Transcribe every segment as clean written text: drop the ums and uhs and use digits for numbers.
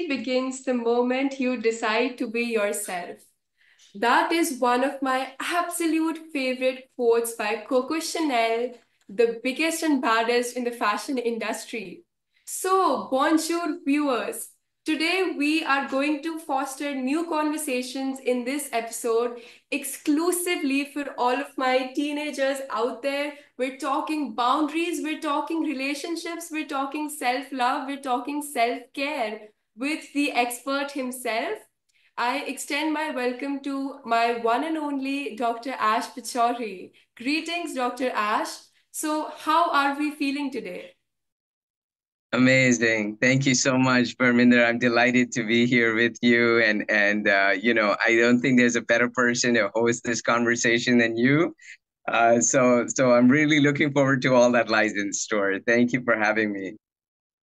actually begins the moment you decide to be yourself. That is one of my absolute favorite quotes by Coco Chanel, the biggest and baddest in the fashion industry. So, bonjour, viewers. Today, we are going to foster new conversations in this episode exclusively for all of my teenagers out there. We're talking boundaries, we're talking relationships, we're talking self love, we're talking self care with the expert himself. I extend my welcome to my one and only Dr. Ash Pachauri. Greetings, Dr. Ash. So, how are we feeling today? Amazing. Thank you so much, Barminder. I'm delighted to be here with you. And I don't think there's a better person to host this conversation than you. So I'm really looking forward to all that lies in store. Thank you for having me.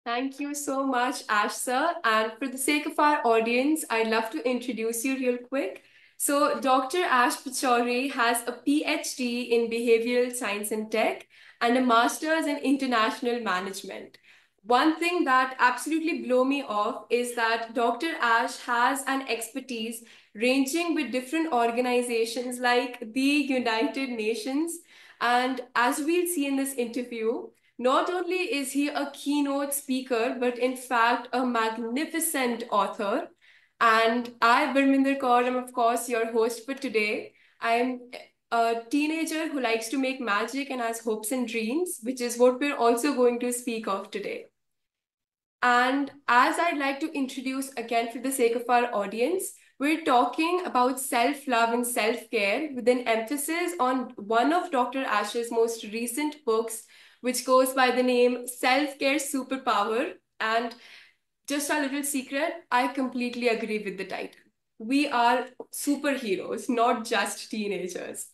Thank you so much, Ash sir. And for the sake of our audience, I'd love to introduce you real quick. So, Dr. Ash Pachauri has a PhD in behavioral science and tech and a master's in international management. One thing that absolutely blew me off is that Dr. Ash has an expertise ranging with different organizations like the United Nations. And as we'll see in this interview, not only is he a keynote speaker, but in fact a magnificent author. And I, Barminder Kaur, am of course your host for today. I'm a teenager who likes to make magic and has hopes and dreams, which is what we're also going to speak of today. And as I'd like to introduce again for the sake of our audience, we're talking about self love and self care with an emphasis on one of Dr. Ash's most recent books, which goes by the name Self Care Superpower. And just a little secret, I completely agree with the title. We are superheroes, not just teenagers.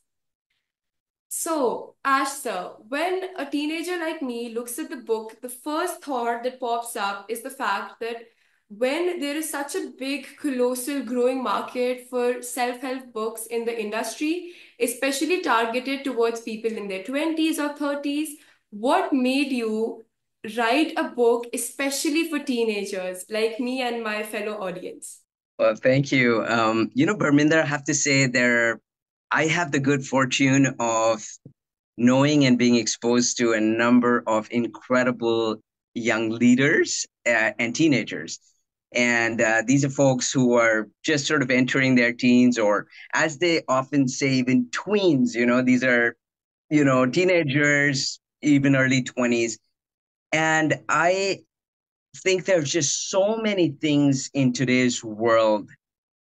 So, Ash sir, when a teenager like me looks at the book, the first thought that pops up is the fact that when there is such a big, colossal growing market for self-help books in the industry, especially targeted towards people in their 20s or 30s, what made you write a book especially for teenagers like me and my fellow audience? Well, thank you. Barminder, I have to say I have the good fortune of knowing and being exposed to a number of incredible young leaders and teenagers. And these are folks who are just sort of entering their teens, or as they often say, even tweens. These are, teenagers, even early 20s. And I think there's just so many things in today's world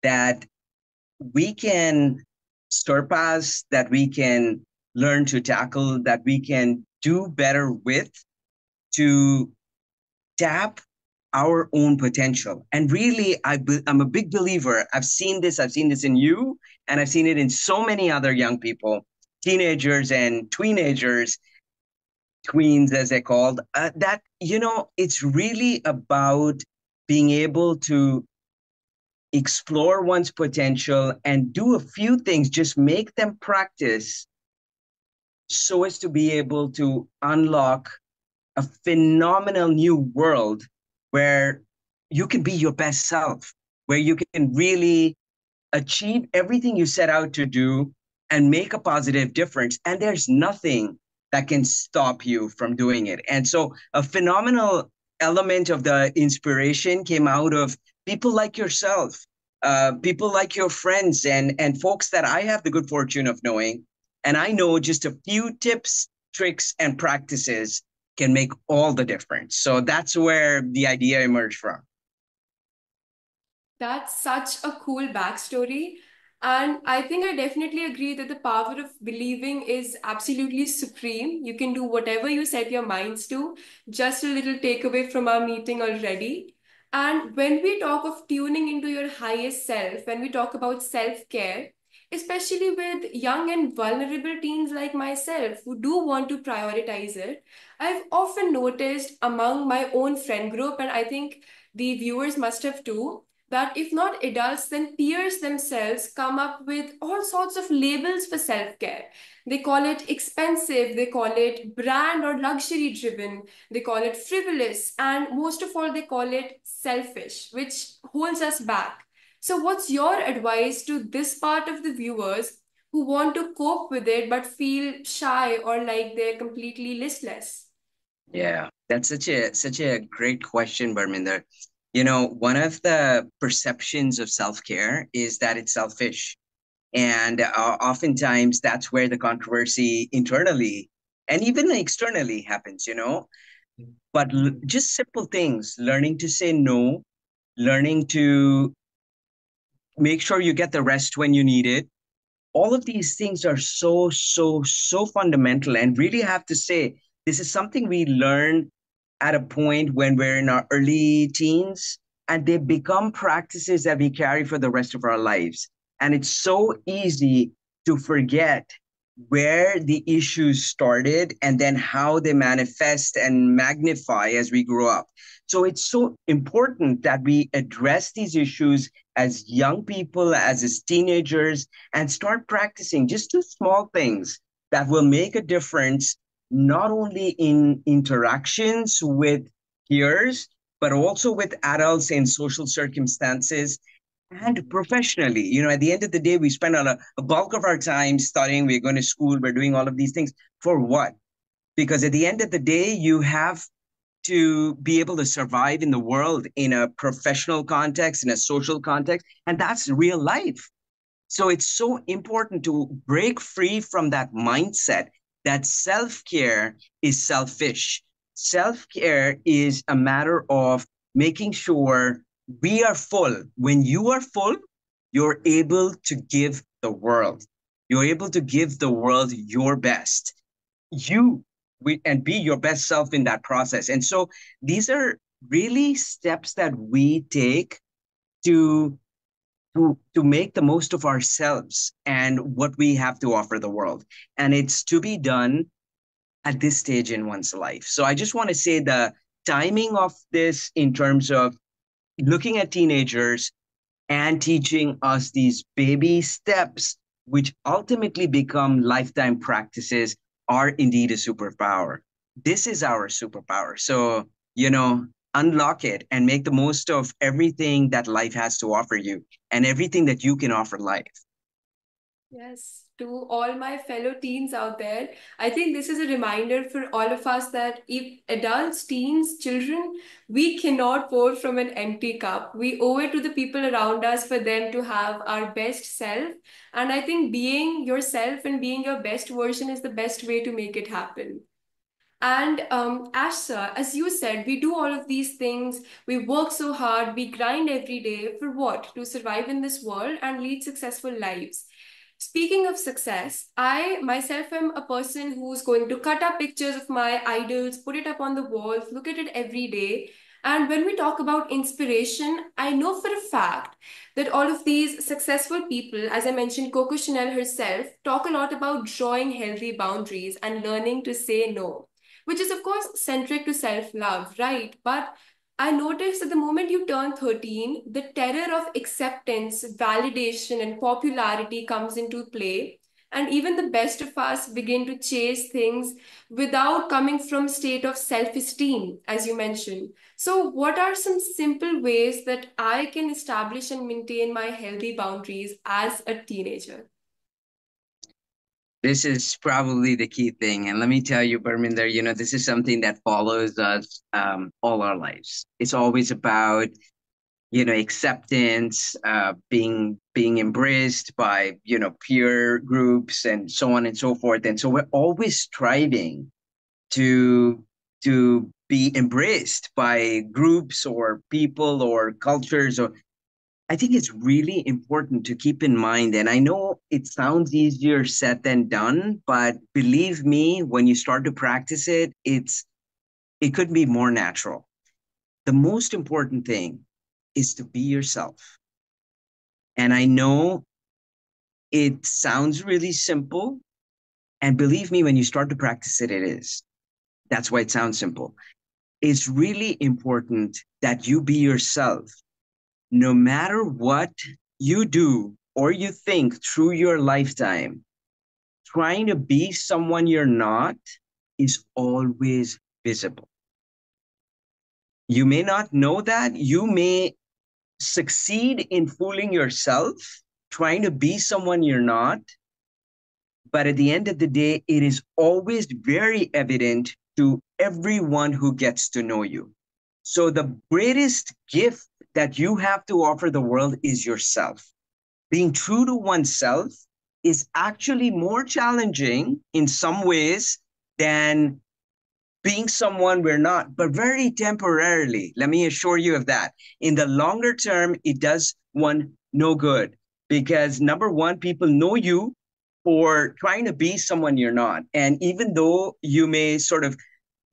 that we can surpass, that we can learn to tackle, that we can do better with to tap our own potential. And really, I'm a big believer. I've seen this in you, and I've seen it in so many other young people, teenagers and teenagers, tweens as they're called, that, it's really about being able to explore one's potential and do a few things, just make them practice so as to be able to unlock a phenomenal new world where you can be your best self, where you can really achieve everything you set out to do and make a positive difference. And there's nothing that can stop you from doing it. And so a phenomenal element of the inspiration came out of people like yourself, people like your friends and folks that I have the good fortune of knowing. And I know just a few tips, tricks, and practices can make all the difference. So that's where the idea emerged from. That's such a cool backstory. And I think I definitely agree that the power of believing is absolutely supreme. You can do whatever you set your minds to. Just a little takeaway from our meeting already. And when we talk of tuning into your highest self, when we talk about self care, especially with young and vulnerable teens like myself who do want to prioritize it, I've often noticed among my own friend group, and I think the viewers must have too, that if not adults, then peers themselves come up with all sorts of labels for self care. They call it expensive, they call it brand or luxury driven, they call it frivolous, and most of all, they call it selfish, which holds us back. So, what's your advice to this part of the viewers who want to cope with it but feel shy or like they're completely listless? Yeah, that's such a great question, Barminder. You know, one of the perceptions of self-care is that it's selfish. And oftentimes that's where the controversy internally and even externally happens, you know. But just simple things, learning to say no, learning to make sure you get the rest when you need it. All of these things are so fundamental. And really have to say, this is something we learn at a point when we're in our early teens, and they become practices that we carry for the rest of our lives. And it's so easy to forget where the issues started and then how they manifest and magnify as we grow up. So it's so important that we address these issues as young people, as teenagers, and start practicing just two small things that will make a difference, not only in interactions with peers, but also with adults in social circumstances and professionally. You know, at the end of the day, we spend a bulk of our time studying, we're going to school, we're doing all of these things. For what? Because at the end of the day, you have to be able to survive in the world in a professional context, in a social context, and that's real life. So it's so important to break free from that mindset that self-care is selfish. Self-care is a matter of making sure we are full. When you are full, you're able to give the world. You're able to give the world your best. You and be your best self in that process. And so these are really steps that we take to to make the most of ourselves and what we have to offer the world. And it's to be done at this stage in one's life. So I just want to say the timing of this in terms of looking at teenagers and teaching us these baby steps, which ultimately become lifetime practices, are indeed a superpower. This is our superpower. So, you know, unlock it and make the most of everything that life has to offer you and everything that you can offer life. Yes, to all my fellow teens out there, I think this is a reminder for all of us that if adults, teens, children, we cannot pour from an empty cup. We owe it to the people around us for them to have our best self. And I think being yourself and being your best version is the best way to make it happen. And Ash, sir, as you said, we do all of these things. We work so hard, we grind every day for what? To survive in this world and lead successful lives. Speaking of success, I myself am a person who's going to cut up pictures of my idols, put it up on the walls, look at it every day. And when we talk about inspiration, I know for a fact that all of these successful people, as I mentioned, Coco Chanel herself, talk a lot about drawing healthy boundaries and learning to say no, which is, of course, centric to self love, right? But I noticed that the moment you turn 13, the terror of acceptance, validation, and popularity comes into play. And even the best of us begin to chase things without coming from state of self-esteem, as you mentioned. So, what are some simple ways that I can establish and maintain my healthy boundaries as a teenager? This is probably the key thing. And let me tell you, Barminder, you know, this is something that follows us all our lives. It's always about, you know, acceptance, being embraced by, you know, peer groups and so on and so forth. And so we're always striving to to be embraced by groups or people or cultures. Or I think it's really important to keep in mind, and I know it sounds easier said than done, but believe me, when you start to practice it, it could be more natural. The most important thing is to be yourself. And I know it sounds really simple. And believe me, when you start to practice it, it is. That's why it sounds simple. It's really important that you be yourself, no matter what you do or you think through your lifetime, trying to be someone you're not is always visible. You may not know that. You may succeed in fooling yourself, trying to be someone you're not. But at the end of the day, it is always very evident to everyone who gets to know you. So the greatest gift that you have to offer the world is yourself. Being true to oneself is actually more challenging in some ways than being someone we're not, but very temporarily. Let me assure you of that. In the longer term, it does one no good because number one, people know you for trying to be someone you're not. And even though you may sort of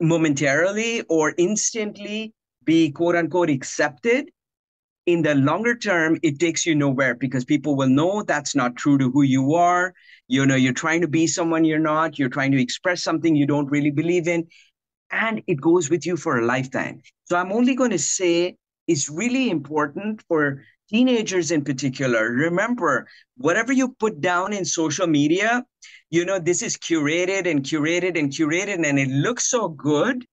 momentarily or instantly be quote unquote accepted, in the longer term, it takes you nowhere because people will know that's not true to who you are. You know, you're trying to be someone you're not, you're trying to express something you don't really believe in, and it goes with you for a lifetime. So I'm only going to say it's really important for teenagers in particular. Remember, whatever you put down in social media, you know, this is curated and curated and curated, and it looks so good.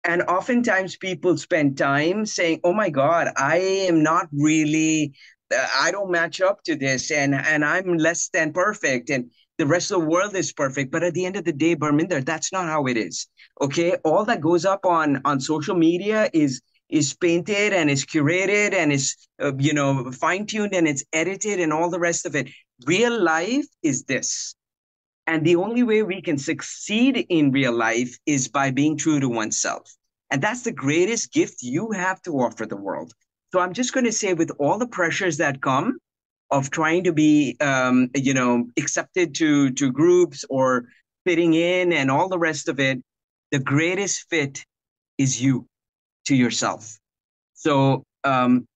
And oftentimes people spend time saying, oh my God, I am not really, I don't match up to this, and I'm less than perfect. And the rest of the world is perfect. But at the end of the day, Barminder, that's not how it is. Okay. All that goes up on social media is painted and is curated and is fine-tuned and it's edited and all the rest of it. Real life is this. And the only way we can succeed in real life is by being true to oneself. And that's the greatest gift you have to offer the world. So I'm just going to say, with all the pressures that come of trying to be, accepted to groups or fitting in and all the rest of it, the greatest fit is you to yourself. So,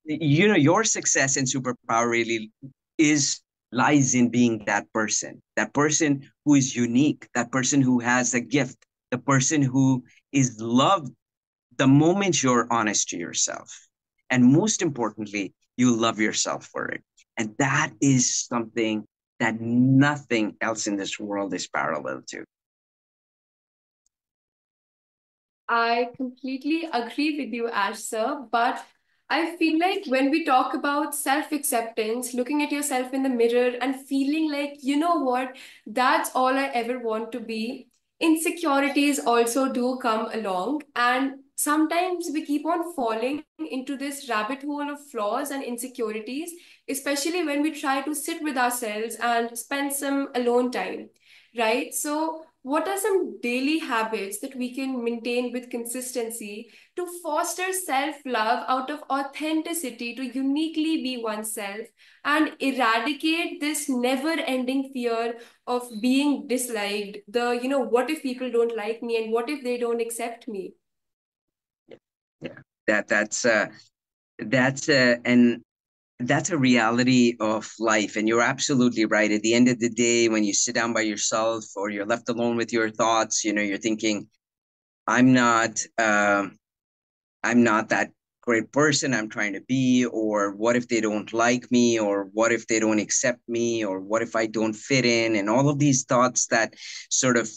your success in Superpower really is lies in being that person who is unique, that person who has a gift, the person who is loved the moment you're honest to yourself. And most importantly, you love yourself for it. And that is something that nothing else in this world is parallel to. I completely agree with you, Ash sir, but I feel like when we talk about self-acceptance, looking at yourself in the mirror and feeling like, you know what, that's all I ever want to be, insecurities also do come along. And sometimes we keep on falling into this rabbit hole of flaws and insecurities, especially when we try to sit with ourselves and spend some alone time, right? So, what are some daily habits that we can maintain with consistency to foster self love out of authenticity to uniquely be oneself and eradicate this never ending fear of being disliked? What if people don't like me and what if they don't accept me? Yeah, and that's a reality of life. And you're absolutely right. At the end of the day, when you sit down by yourself or you're left alone with your thoughts, you're thinking, I'm not, I'm not that great person I'm trying to be, or what if they don't like me, or what if they don't accept me, or what if I don't fit in, and all of these thoughts that sort of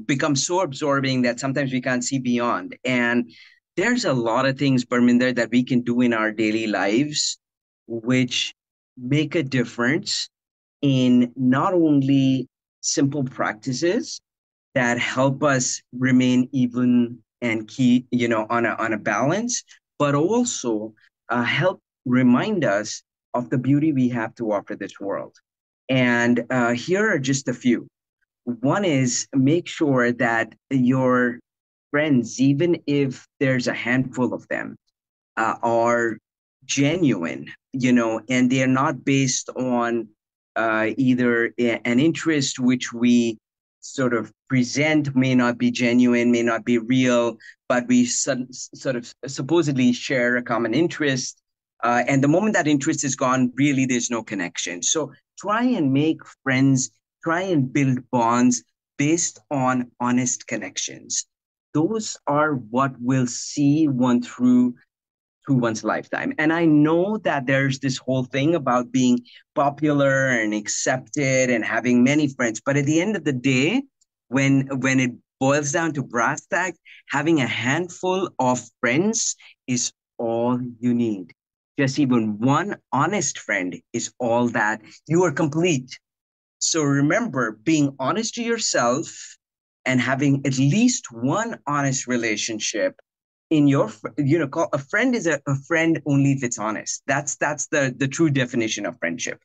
become so absorbing that sometimes we can't see beyond. And there's a lot of things, Barminder, that we can do in our daily lives which make a difference in not only simple practices that help us remain even and keep, on a balance, but also help remind us of the beauty we have to offer this world. And here are just a few. One is make sure that your friends, even if there's a handful of them, are genuine, and they're not based on either an interest which we sort of present may not be genuine, may not be real, but we sort of supposedly share a common interest. And the moment that interest is gone, really there's no connection. So try and make friends, try and build bonds based on honest connections. Those are what will see one through one's lifetime. And I know that there's this whole thing about being popular and accepted and having many friends. But at the end of the day, when it boils down to brass tacks, having a handful of friends is all you need. Just even one honest friend is all that you are complete. So remember, being honest to yourself and having at least one honest relationship in your, call a friend is a friend only if it's honest. That's the true definition of friendship.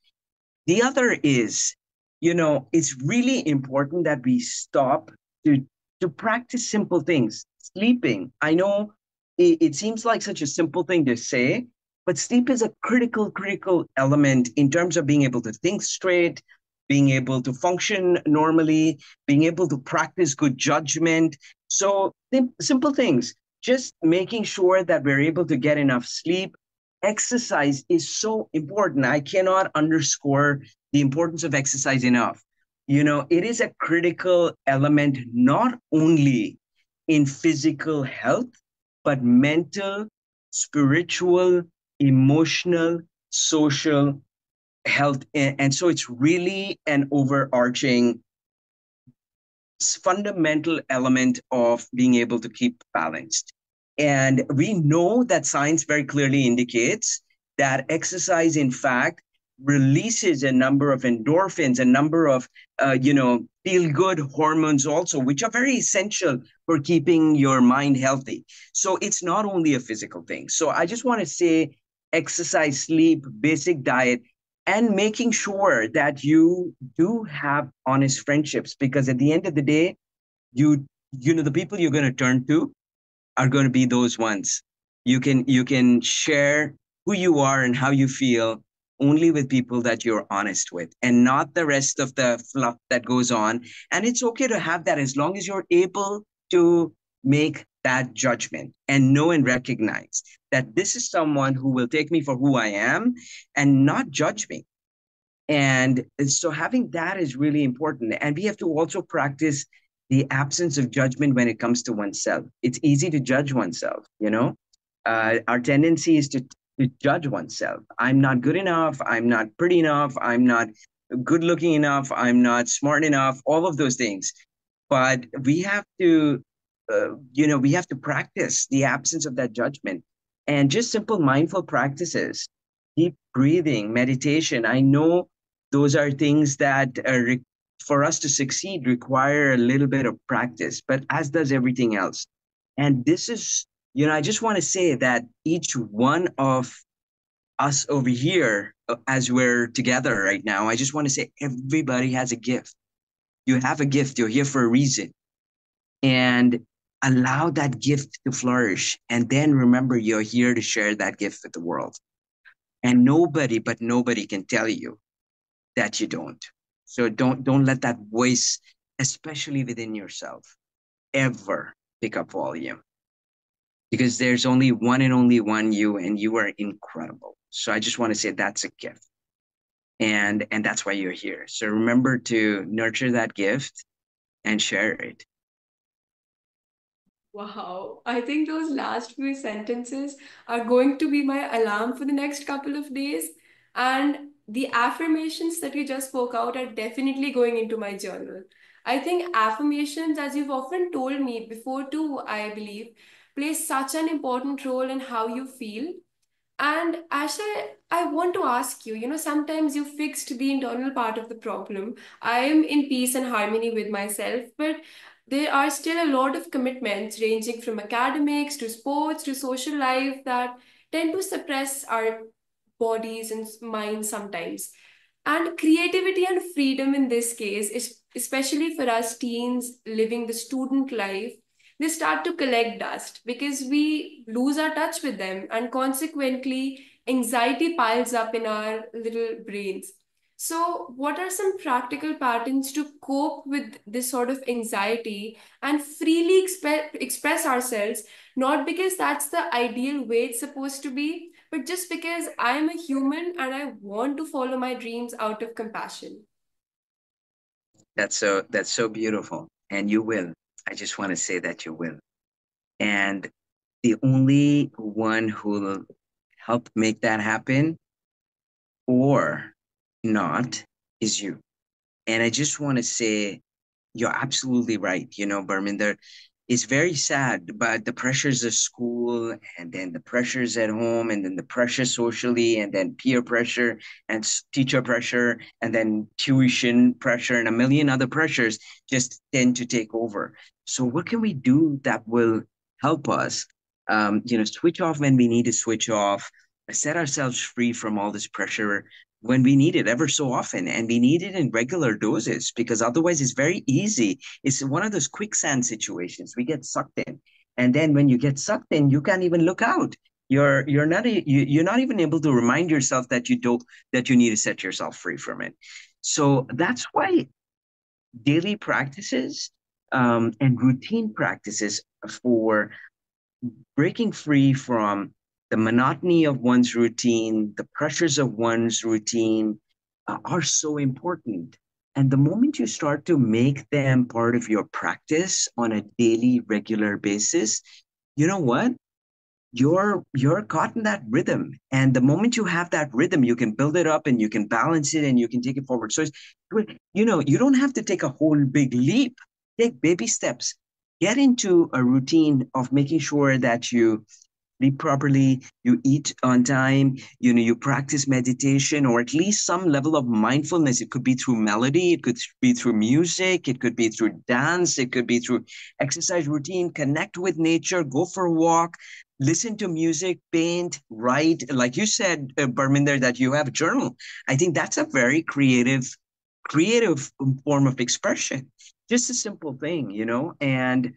The other is, it's really important that we stop to to practice simple things. Sleeping. I know it seems like such a simple thing to say, but sleep is a critical element in terms of being able to think straight, being able to function normally, being able to practice good judgment. So simple things, just making sure that we're able to get enough sleep. Exercise is so important. I cannot underscore the importance of exercise enough. It is a critical element not only in physical health, but mental, spiritual, emotional, social health. And so it's really an overarching fundamental element of being able to keep balanced. And we know that science very clearly indicates that exercise, in fact, releases a number of endorphins, a number of, feel good hormones also, which are very essential for keeping your mind healthy. So it's not only a physical thing. So I just want to say exercise, sleep, basic diet, and making sure that you do have honest friendships, because at the end of the day, the people you're going to turn to are going to be those ones. You can share who you are and how you feel only with people that you're honest with, and not the rest of the fluff that goes on. And it's okay to have that as long as you're able to make that judgment and know and recognize that this is someone who will take me for who I am and not judge me. And so having that is really important. And we have to also practice the absence of judgment when it comes to oneself. It's easy to judge oneself. Our tendency is to judge oneself. I'm not good enough. I'm not pretty enough. I'm not good looking enough. I'm not smart enough, all of those things. But we have to practice the absence of that judgment, and just simple mindful practices, deep breathing, meditation. I know those are things that for us to succeed require a little bit of practice, but as does everything else. And this is, I just want to say that each one of us over here, as we're together right now, I just want to say everybody has a gift. You have a gift. You're here for a reason. And allow that gift to flourish. And then remember, you're here to share that gift with the world. And nobody can tell you that you don't. So don't let that voice, especially within yourself, ever pick up volume. Because there's only one and only one you, and you are incredible. So I just want to say that's a gift. And that's why you're here. So remember to nurture that gift and share it. Wow, I think those last few sentences are going to be my alarm for the next couple of days. And the affirmations that you just spoke out are definitely going into my journal. I think affirmations, as you've often told me before too, I believe, play such an important role in how you feel. And Asha, I want to ask you, sometimes you fixed the internal part of the problem. I am in peace and harmony with myself, but there are still a lot of commitments ranging from academics to sports to social life that tend to suppress our bodies and minds sometimes. And creativity and freedom in this case, is especially for us teens living the student life, they start to collect dust because we lose our touch with them, and consequently, anxiety piles up in our little brains. So, what are some practical patterns to cope with this sort of anxiety and freely express ourselves, not because that's the ideal way it's supposed to be, but just because I am a human and I want to follow my dreams out of compassion? That's so beautiful. And you will. I just want to say that you will. And the only one who'll help make that happen or not is you. And I just want to say, you're absolutely right. Barminder, it's very sad, but the pressures of school and then the pressures at home and then the pressure socially and then peer pressure and teacher pressure and then tuition pressure and a million other pressures just tend to take over. So what can we do that will help us, switch off when we need to switch off, set ourselves free from all this pressure when we need it ever so often, and we need it in regular doses, because otherwise it's very easy. It's one of those quicksand situations. We get sucked in, and then when you get sucked in, you can't even look out. You're not even able to remind yourself that you need to set yourself free from it. So that's why daily practices, and routine practices for breaking free from the monotony of one's routine, the pressures of one's routine, are so important. And the moment you start to make them part of your practice on a daily, regular basis, you know what? You're caught in that rhythm. And the moment you have that rhythm, you can build it up and you can balance it and you can take it forward. So you don't have to take a whole big leap. Take baby steps. Get into a routine of making sure that you sleep properly, you eat on time, you practice meditation or at least some level of mindfulness. It could be through melody, it could be through music, it could be through dance, it could be through exercise routine, connect with nature, go for a walk, listen to music, paint, write. Like you said, Barminder, that you have a journal. I think that's a very creative form of expression. Just a simple thing, and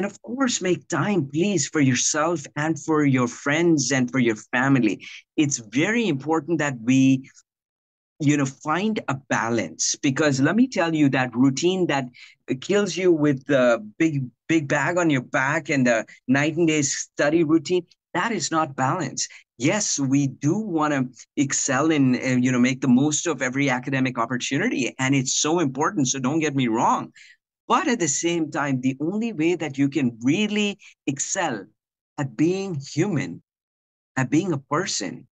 of course, make time, please, for yourself and for your friends and for your family. It's very important that we, find a balance, because let me tell you, that routine that kills you with the big bag on your back and the night and day study routine, that is not balance. Yes, we do want to excel in, make the most of every academic opportunity, and it's so important. So don't get me wrong. But at the same time, the only way that you can really excel at being human, at being a person,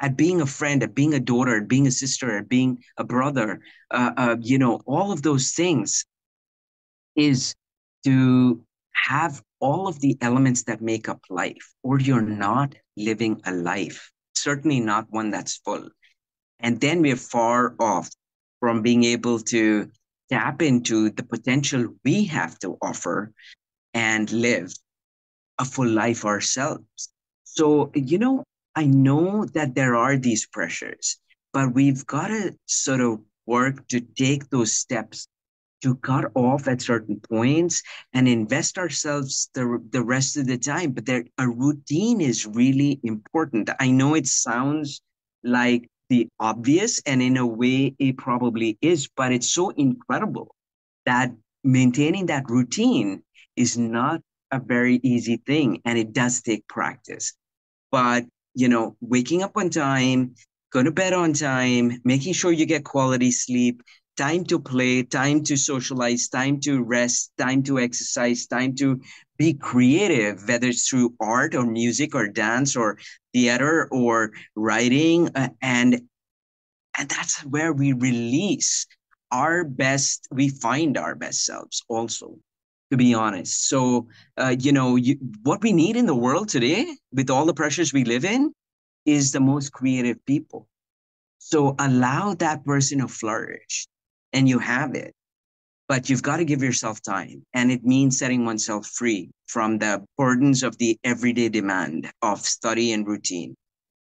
at being a friend, at being a daughter, at being a sister, at being a brother, all of those things is to have all of the elements that make up life, or you're not living a life, certainly not one that's full. And then we're far off from being able to tap into the potential we have to offer and live a full life ourselves. So, I know that there are these pressures, but we've got to sort of work to take those steps to cut off at certain points and invest ourselves the rest of the time. But a routine is really important. I know it sounds like the obvious, and in a way it probably is, but it's so incredible that maintaining that routine is not a very easy thing, and it does take practice. But, waking up on time, go to bed on time, making sure you get quality sleep, time to play, time to socialize, time to rest, time to exercise, time to be creative, whether it's through art or music or dance or theater or writing. And that's where we release we find our best selves also, to be honest. So, what we need in the world today, with all the pressures we live in, is the most creative people. So allow that person to flourish, and you have it. But you've got to give yourself time. And it means setting oneself free from the burdens of the everyday demand of study and routine.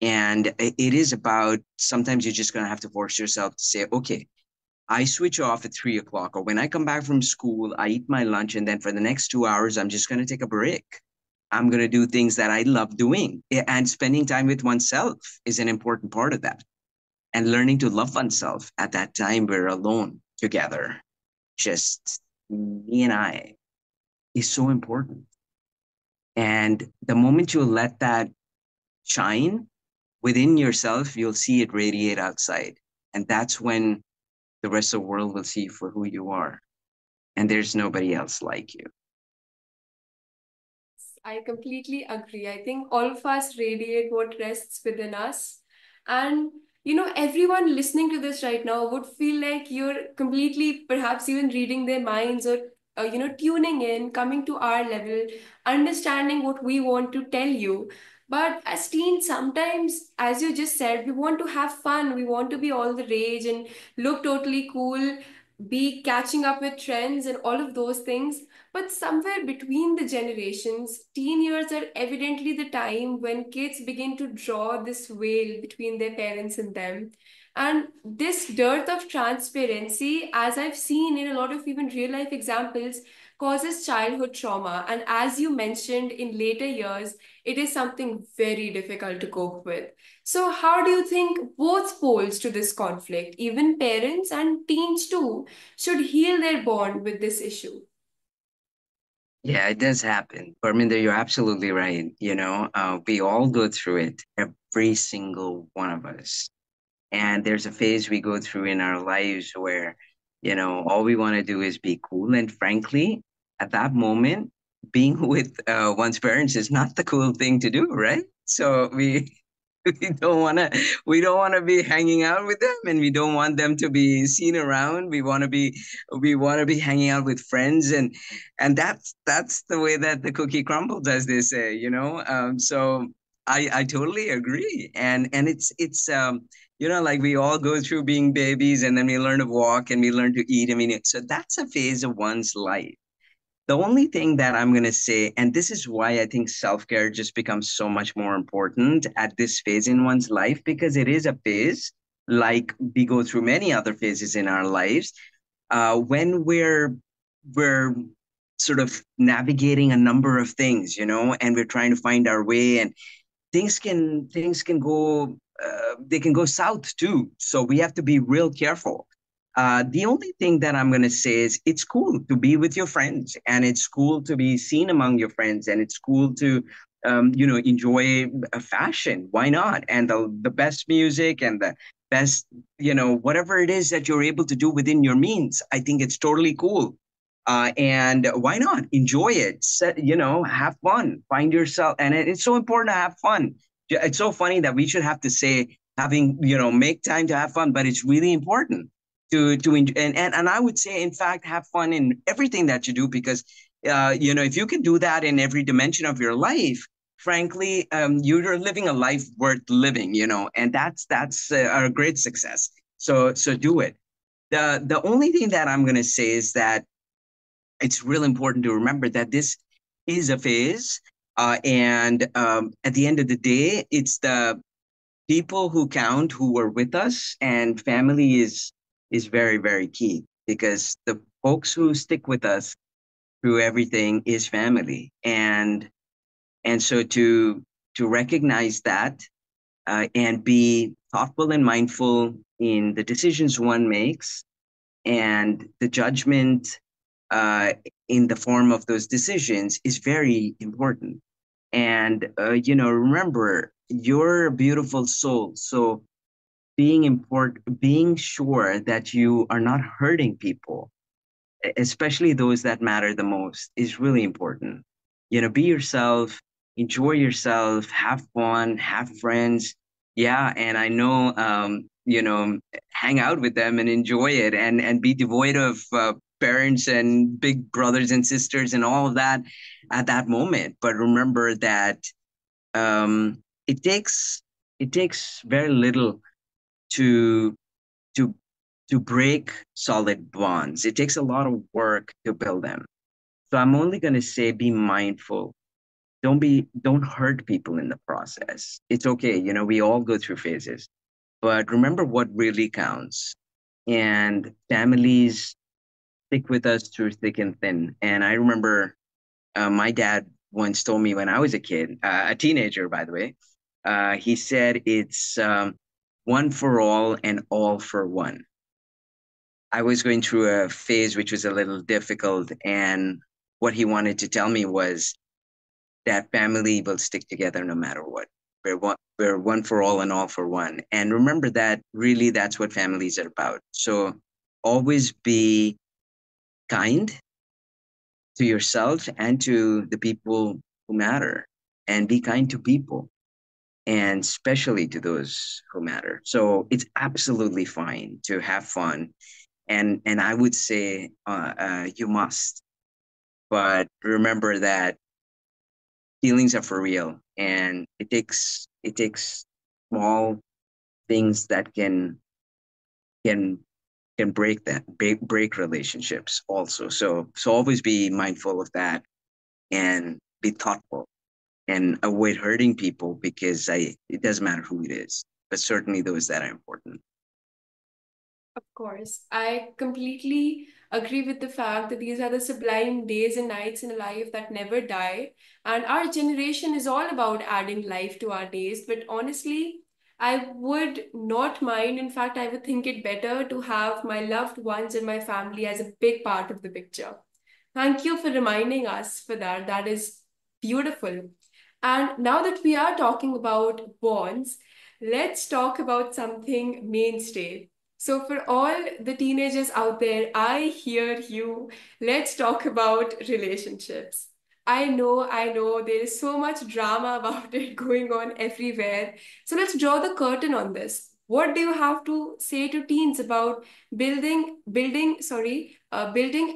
And it is about, sometimes you're just going to have to force yourself to say, okay, I switch off at 3 o'clock, or when I come back from school, I eat my lunch. And then for the next 2 hours, I'm just going to take a break. I'm going to do things that I love doing. And spending time with oneself is an important part of that. And learning to love oneself at that time we're alone together, just me and I, is so important. And the moment you let that shine within yourself, you'll see it radiate outside. And that's when the rest of the world will see you for who you are. And there's nobody else like you. I completely agree. I think all of us radiate what rests within us. And, everyone listening to this right now would feel like you're completely, perhaps even reading their minds or, tuning in, coming to our level, understanding what we want to tell you. But as teens, sometimes, as you just said, we want to have fun. We want to be all the rage and look totally cool, be catching up with trends and all of those things. But somewhere between the generations, teen years are evidently the time when kids begin to draw this veil between their parents and them. And this dearth of transparency, as I've seen in a lot of even real life examples, causes childhood trauma. And as you mentioned, in later years, it is something very difficult to cope with. So, how do you think both poles to this conflict, even parents and teens too, should heal their bond with this issue? Yeah, it does happen. Parminder, you're absolutely right. We all go through it, every single one of us. And there's a phase we go through in our lives where, all we want to do is be cool. And frankly, at that moment, being with one's parents is not the cool thing to do, right? So we we don't want to be hanging out with them, and we don't want them to be seen around. We want to be hanging out with friends, and that's the way that the cookie crumbles, as they say, so I totally agree. And it's like we all go through being babies, and then we learn to walk and we learn to eat. I mean, so that's a phase of one's life. The only thing that I'm going to say, and this is why I think self care just becomes so much more important at this phase in one's life, because it is a phase like we go through many other phases in our lives, when we're sort of navigating a number of things, and we're trying to find our way, and things can go, they can go south too. So we have to be real careful. The only thing that I'm going to say is it's cool to be with your friends, and it's cool to be seen among your friends, and it's cool to enjoy fashion. Why not? And the best music and the best, whatever it is that you're able to do within your means, I think it's totally cool. And why not enjoy it? Have fun, find yourself, and it's so important to have fun. It's so funny that we should have to say having, make time to have fun, but it's really important to enjoy. And I would say, in fact, have fun in everything that you do, because if you can do that in every dimension of your life, frankly, you're living a life worth living, and that's a great success. So do it. The only thing that I'm going to say is that it's real important to remember that this is a phase. And at the end of the day, it's the people who count who were with us, and family is very, very key, because the folks who stick with us through everything is family. And so to recognize that, and be thoughtful and mindful in the decisions one makes, and the judgment uh, in the form of those decisions is very important. And remember, you're a beautiful soul. So being sure that you are not hurting people, especially those that matter the most, is really important. Be yourself, enjoy yourself, have fun, have friends. Yeah, and I know, hang out with them and enjoy it, and be devoid of parents and big brothers and sisters and all of that at that moment. But remember that it takes very little to to to break solid bonds. It takes a lot of work to build them. So I'm only going to say be mindful. Don't hurt people in the process. It's okay. We all go through phases, but remember what really counts. And families stick with us through thick and thin. And I remember my dad once told me when I was a kid, a teenager, by the way, he said it's one for all and all for one. I was going through a phase which was a little difficult, and what he wanted to tell me was that family will stick together no matter what. We're one for all and all for one. And remember that really that's what families are about. So always be kind to yourself and to the people who matter and be kind to people, and especially to those who matter. So it's absolutely fine to have fun, and I would say you must, but remember that feelings are for real, and it takes small things that can can break relationships also. So always be mindful of that and be thoughtful and avoid hurting people, because I it doesn't matter who it is, but certainly those that are important. Of course, I completely agree with the fact that these are the sublime days and nights in a life that never die. And our generation is all about adding life to our days. But honestly, I would not mind. In fact, I would think it better to have my loved ones and my family as a big part of the picture. Thank you for reminding us for that. That is beautiful. And now that we are talking about bonds, let's talk about something mainstay. So, for all the teenagers out there, I hear you. Let's talk about relationships. I know there is so much drama about it going on everywhere. So, let's draw the curtain on this. What do you have to say to teens about building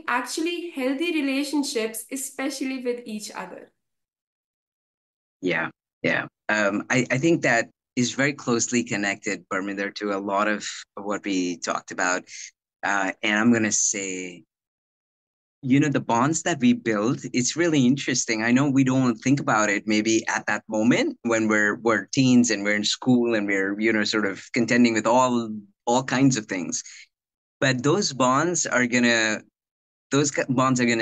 actually healthy relationships, especially with each other? Yeah, yeah. I think that is very closely connected, Barminder, to a lot of what we talked about. And I'm gonna say, the bonds that we build, it's really interesting. I know we don't think about it maybe at that moment when we're teens and we're in school and we're, sort of contending with all kinds of things. But those bonds are gonna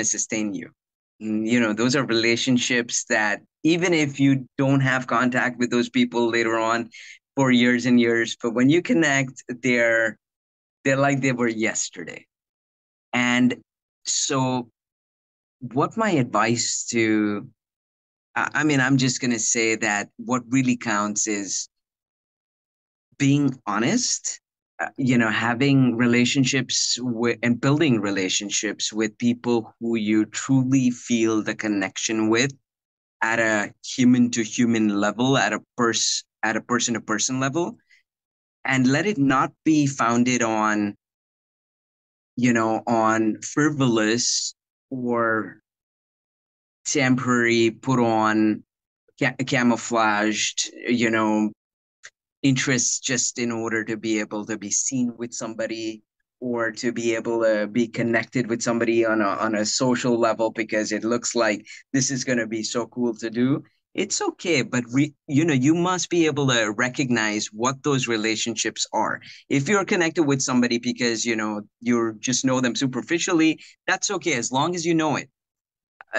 sustain you. Those are relationships that even if you don't have contact with those people later on for years and years, but when you connect, they're like they were yesterday. And so, what my advice to I mean, I'm just gonna say that what really counts is being honest, having relationships with and building relationships with people who you truly feel the connection with at a human to human level, at a person to person level, and let it not be founded on frivolous or temporary, put on, camouflaged, interests just in order to be able to be seen with somebody, or to be able to be connected with somebody on a social level because it looks like this is going to be so cool to do. It's okay, but you must be able to recognize what those relationships are. If you're connected with somebody because you just know them superficially, that's okay as long as you know it.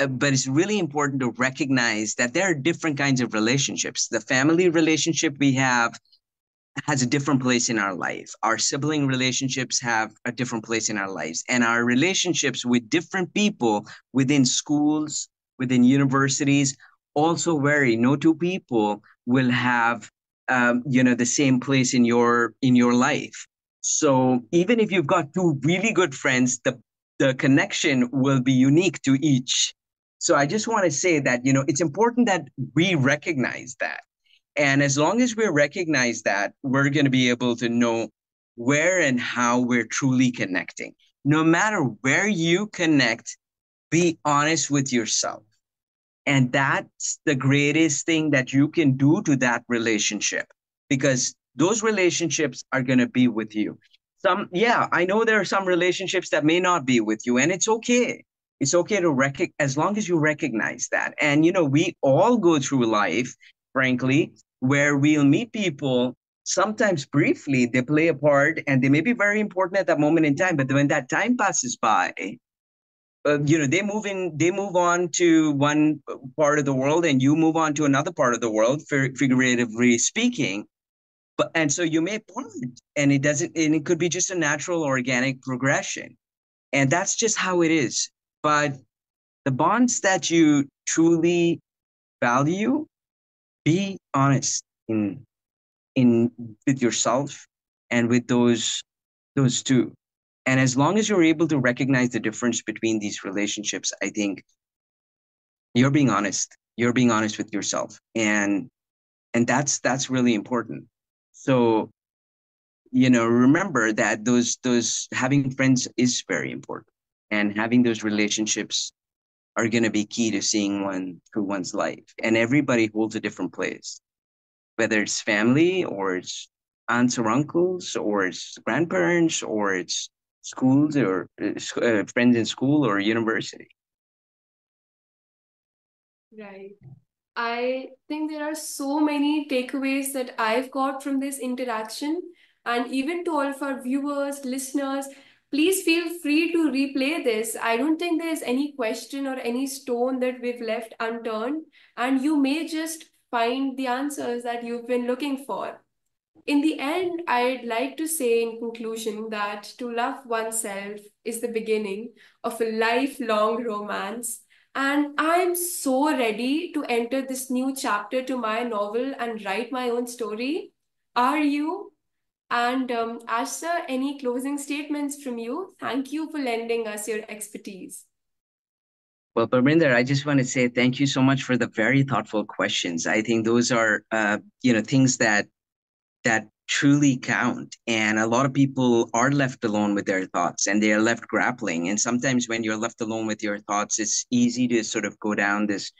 But it's really important to recognize that there are different kinds of relationships. The family relationship we have has a different place in our life. Our sibling relationships have a different place in our lives. And our relationships with different people within schools, within universities also vary. No two people will have the same place in your life. So even if you've got two really good friends, the connection will be unique to each. So I just want to say that, it's important that we recognize that. And as long as we recognize that, we're going to be able to know where and how we're truly connecting. No matter where you connect, be honest with yourself. And that's the greatest thing that you can do to that relationship, because those relationships are going to be with you. Yeah, I know there are some relationships that may not be with you, and it's okay. It's okay to as long as you recognize that. And, we all go through life, frankly, where we'll meet people sometimes briefly, they play a part and they may be very important at that moment in time. But when that time passes by, they move on to one part of the world and you move on to another part of the world, figuratively speaking. And so you may part, and it could be just a natural organic progression. And that's just how it is. But the bonds that you truly value, be honest in with yourself and with those two. And as long as you're able to recognize the difference between these relationships, I think you're being honest. You're being honest with yourself, and that's really important. So, remember that those having friends is very important, and having those relationships are going to be key to seeing one through one's life. And everybody holds a different place, whether it's family or it's aunts or uncles or it's grandparents or it's schools or friends in school or university. Right. I think there are so many takeaways that I've got from this interaction. And even to all of our viewers, listeners, please feel free to replay this. I don't think there's any question or any stone that we've left unturned. And you may just find the answers that you've been looking for. In the end, I'd like to say in conclusion that to love oneself is the beginning of a lifelong romance. And I'm so ready to enter this new chapter to my novel and write my own story. Are you? And Asha, any closing statements from you? Thank you for lending us your expertise. Well, Parminder, I just want to say thank you so much for the very thoughtful questions. I think those are, things that truly count. And a lot of people are left alone with their thoughts and they are left grappling. And sometimes when you're left alone with your thoughts, it's easy to sort of go down this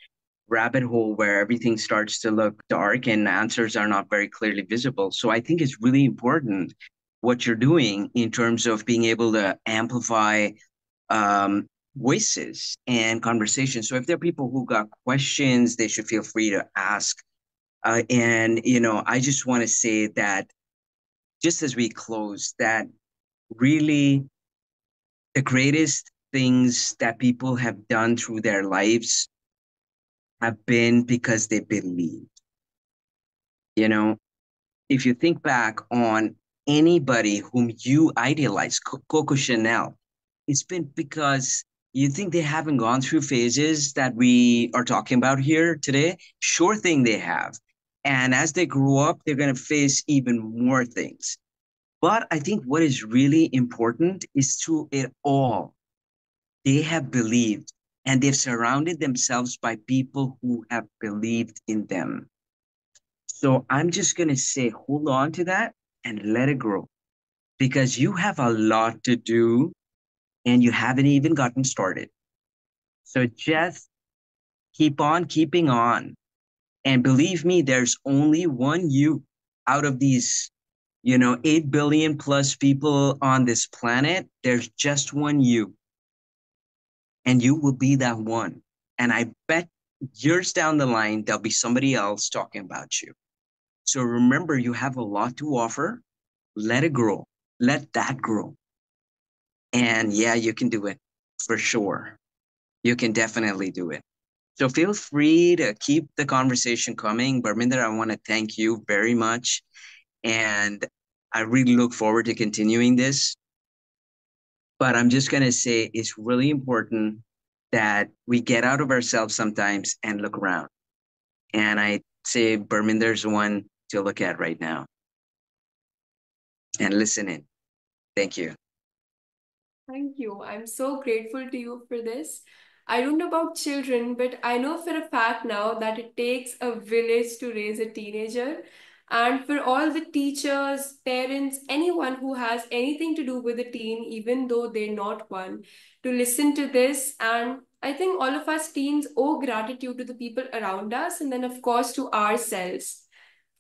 rabbit hole where everything starts to look dark and answers are not very clearly visible. So I think it's really important what you're doing in terms of being able to amplify um, voices and conversations. So if there are people who got questions, they should feel free to ask. And, I just want to say that just as we close, that really the greatest things that people have done through their lives have been because they believe. You know, if you think back on anybody whom you idealize, Coco Chanel, it's been because you think they haven't gone through phases that we are talking about here today. Sure thing they have. And as they grow up, they're going to face even more things. But I think what is really important is through it all, they have believed and they've surrounded themselves by people who have believed in them. So I'm just going to say, hold on to that and let it grow because you have a lot to do and you haven't even gotten started. So just keep on keeping on. And believe me, there's only one you out of these, 8 billion plus people on this planet. There's just one you, and you will be that one. And I bet years down the line, there'll be somebody else talking about you. So remember, you have a lot to offer. Let it grow. Let that grow. And yeah, you can do it for sure. You can definitely do it. So feel free to keep the conversation coming. Barminder, I want to thank you very much. And I really look forward to continuing this. But I'm just going to say it's really important that we get out of ourselves sometimes and look around. And I say Barminder's one to look at right now and listen in. Thank you. Thank you. I'm so grateful to you for this. I don't know about children, but I know for a fact now that it takes a village to raise a teenager. And for all the teachers, parents, anyone who has anything to do with a teen, even though they're not one, to listen to this. And I think all of us teens owe gratitude to the people around us and then, of course, to ourselves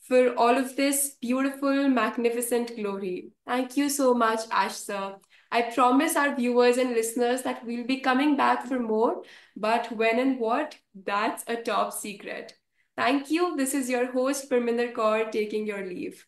for all of this beautiful, magnificent glory. Thank you so much, Ash sir. I promise our viewers and listeners that we'll be coming back for more, but when and what, that's a top secret. Thank you. This is your host, Barminder Kaur, taking your leave.